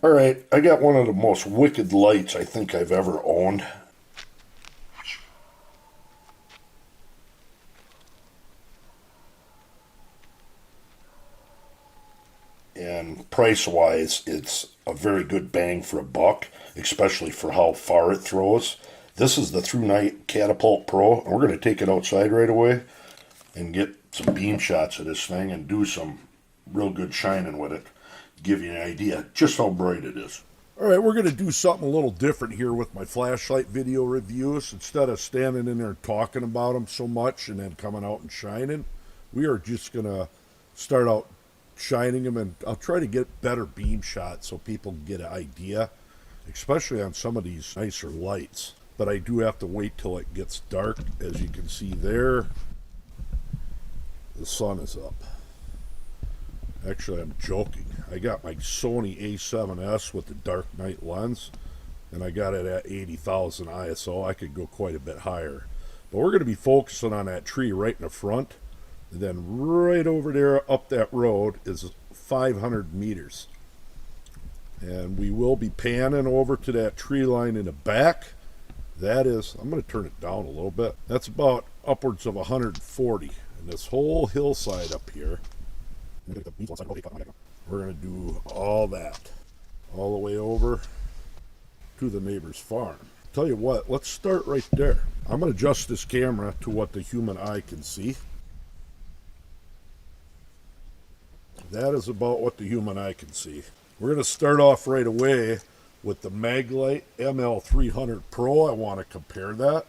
All right, I got one of the most wicked lights I think I've ever owned. And price wise, it's a very good bang for a buck, especially for how far it throws. This is the Thrunite Catapult Pro, and we're going to take it outside right away and get some beam shots of this thing and do some real good shining with it. Give you an idea just how bright it is. All right, we're going to do something a little different here with my flashlight video reviews. Instead of standing in there talking about them so much and then coming out and shining, we are just going to start out shining them, and I'll try to get better beam shots so people can get an idea, especially on some of these nicer lights. But I do have to wait till it gets dark. As you can see there, the sun is up. Actually, I'm joking. I got my Sony A7S with the dark night lens, and I got it at 80,000 ISO. I could go quite a bit higher. But we're going to be focusing on that tree right in the front. And then right over there up that road is 500 meters. And we will be panning over to that tree line in the back. That is, I'm going to turn it down a little bit. That's about upwards of 140. And this whole hillside up here, we're going to do all that, all the way over to the neighbor's farm. Tell you what, let's start right there. I'm going to adjust this camera to what the human eye can see. That is about what the human eye can see. We're going to start off right away with the Maglite ML300 Pro. I want to compare that.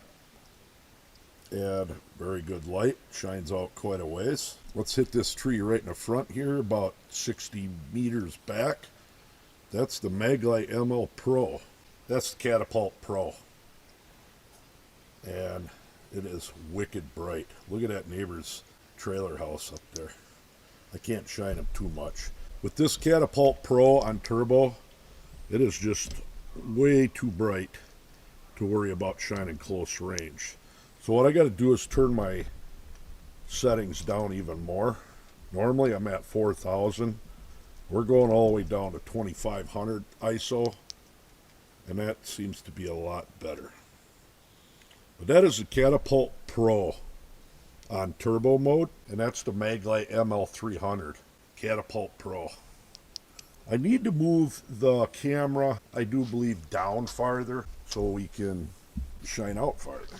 And very good light, shines out quite a ways. Let's hit this tree right in the front here, about 60 meters back. That's the Maglite ML Pro. That's the Catapult Pro. And it is wicked bright. Look at that neighbor's trailer house up there. I can't shine them too much. With this Catapult Pro on turbo, it is just way too bright to worry about shining close range. So what I got to do is turn my settings down even more. Normally I'm at 4,000. We're going all the way down to 2,500 ISO, and that seems to be a lot better. But that is the Catapult Pro on turbo mode, and that's the Maglite ML300 Catapult Pro. I need to move the camera, I do believe, down farther so we can shine out farther.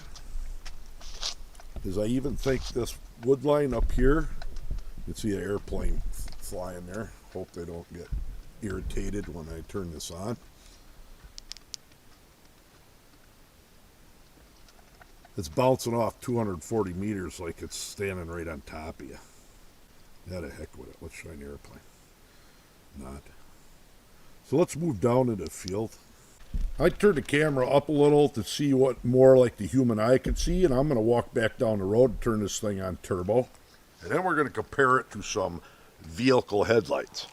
Because I even think this wood line up here, you can see an airplane flying there. Hope they don't get irritated when I turn this on. It's bouncing off 240 meters like it's standing right on top of you. Yeah, the heck with it. Let's shine the airplane. Not. So let's move down into the field. I turned the camera up a little to see what more like the human eye could see, and I'm going to walk back down the road and turn this thing on turbo. And then we're going to compare it to some vehicle headlights.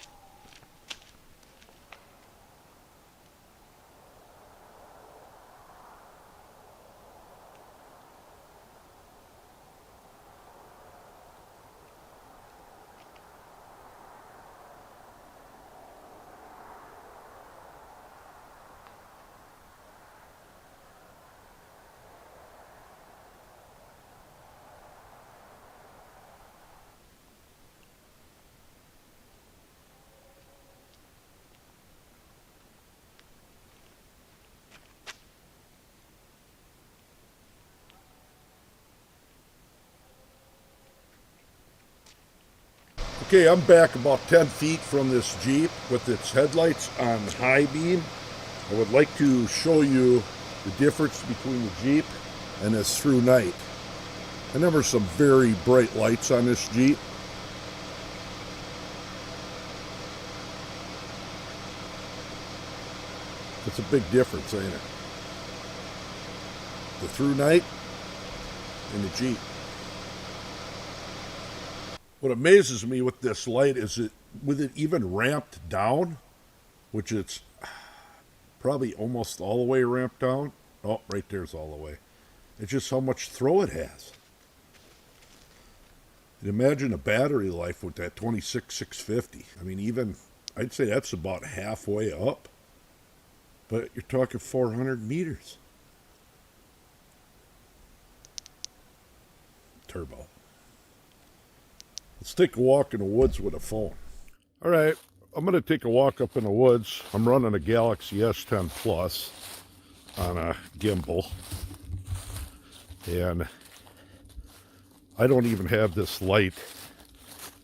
Okay, I'm back about 10 feet from this Jeep with its headlights on high beam. I would like to show you the difference between the Jeep and this Thrunite. And there were some very bright lights on this Jeep. It's a big difference, ain't it? The Thrunite and the Jeep. What amazes me with this light is that with it even ramped down, which it's probably almost all the way ramped down. Oh, right there's all the way. It's just how much throw it has. And imagine a battery life with that 26650. I mean, even I'd say that's about halfway up. But you're talking 400 meters. Turbo. Let's take a walk in the woods with a phone. All right, I'm going to take a walk up in the woods. I'm running a Galaxy S10 Plus on a gimbal. And I don't even have this light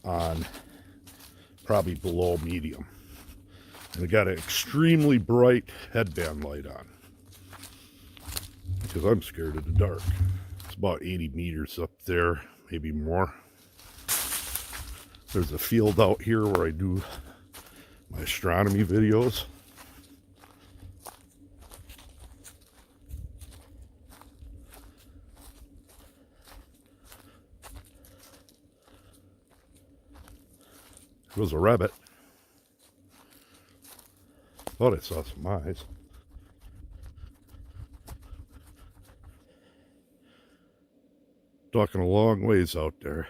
on, probably below medium. And I got an extremely bright headband light on because I'm scared of the dark. It's about 80 meters up there, maybe more. There's a field out here where I do my astronomy videos. There was a rabbit. Thought I saw some eyes. Talking a long ways out there.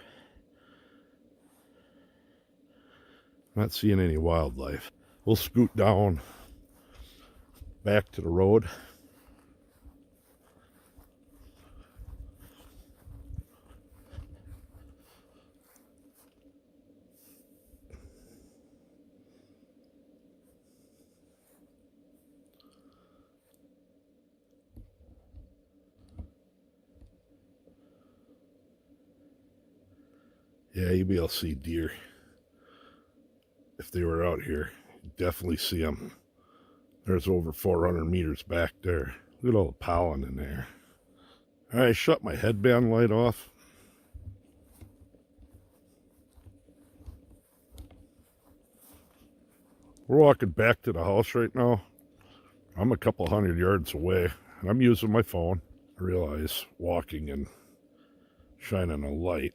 Not seeing any wildlife. We'll scoot down back to the road. Yeah, you'll be able to see deer. If they were out here, you'd definitely see them. There's over 400 meters back there. Look at all the pollen in there. All right, shut my headband light off. We're walking back to the house right now. I'm a couple hundred yards away, and I'm using my phone. I realize walking and shining a light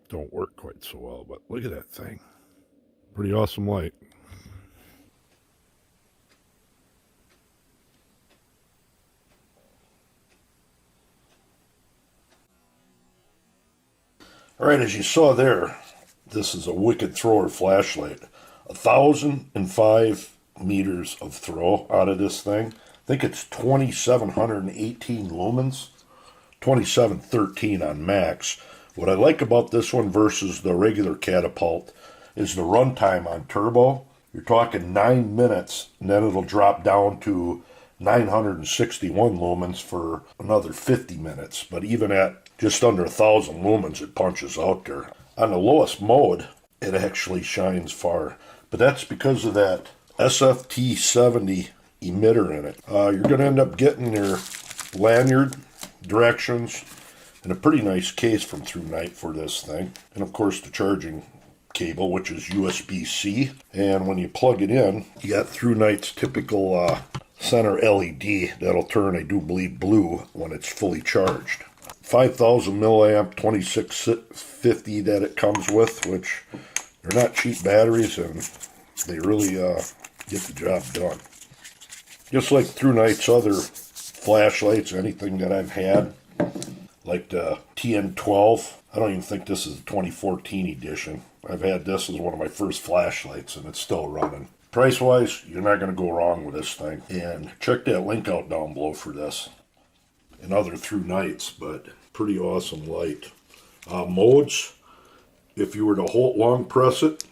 don't work quite so well, but look at that thing. Pretty awesome light. All right, as you saw there, this is a wicked thrower flashlight. 1,005 meters of throw out of this thing. I think it's 2,718 lumens, 2,713 on max. What I like about this one versus the regular Catapult is the runtime on turbo. You're talking 9 minutes, and then it'll drop down to 961 lumens for another 50 minutes. But even at just under 1,000 lumens, it punches out there. On the lowest mode, it actually shines far. But that's because of that SFT70 emitter in it. You're going to end up getting your lanyard, directions, and a pretty nice case from Thrunite for this thing. And of course the charging cable, which is USB-C. And when you plug it in, you got Thrunite's typical center LED that'll turn, I do believe, blue when it's fully charged. 5,000 milliamp 2650 that it comes with, which they're not cheap batteries, and they really get the job done. Just like Thrunite's other flashlights, anything that I've had, like the TN12. I don't even think this is the 2014 edition. I've had this as one of my first flashlights, and it's still running. Price-wise, you're not going to go wrong with this thing. And check that link out down below for this and other Thrunites, but pretty awesome light. Modes, if you were to hold long press it,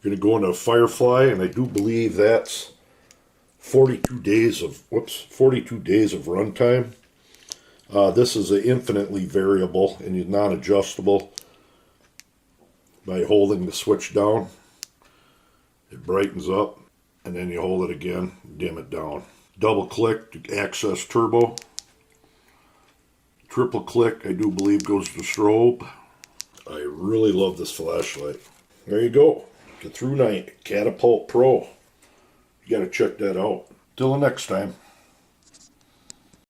you're going to go into Firefly, and I do believe that's 42 days of runtime. This is an infinitely variable and non-adjustable. By holding the switch down, it brightens up, and then you hold it again, dim it down. Double click to access turbo. Triple click, I do believe, goes to strobe. I really love this flashlight. There you go, the Thrunite Catapult Pro. You got to check that out. Till the next time.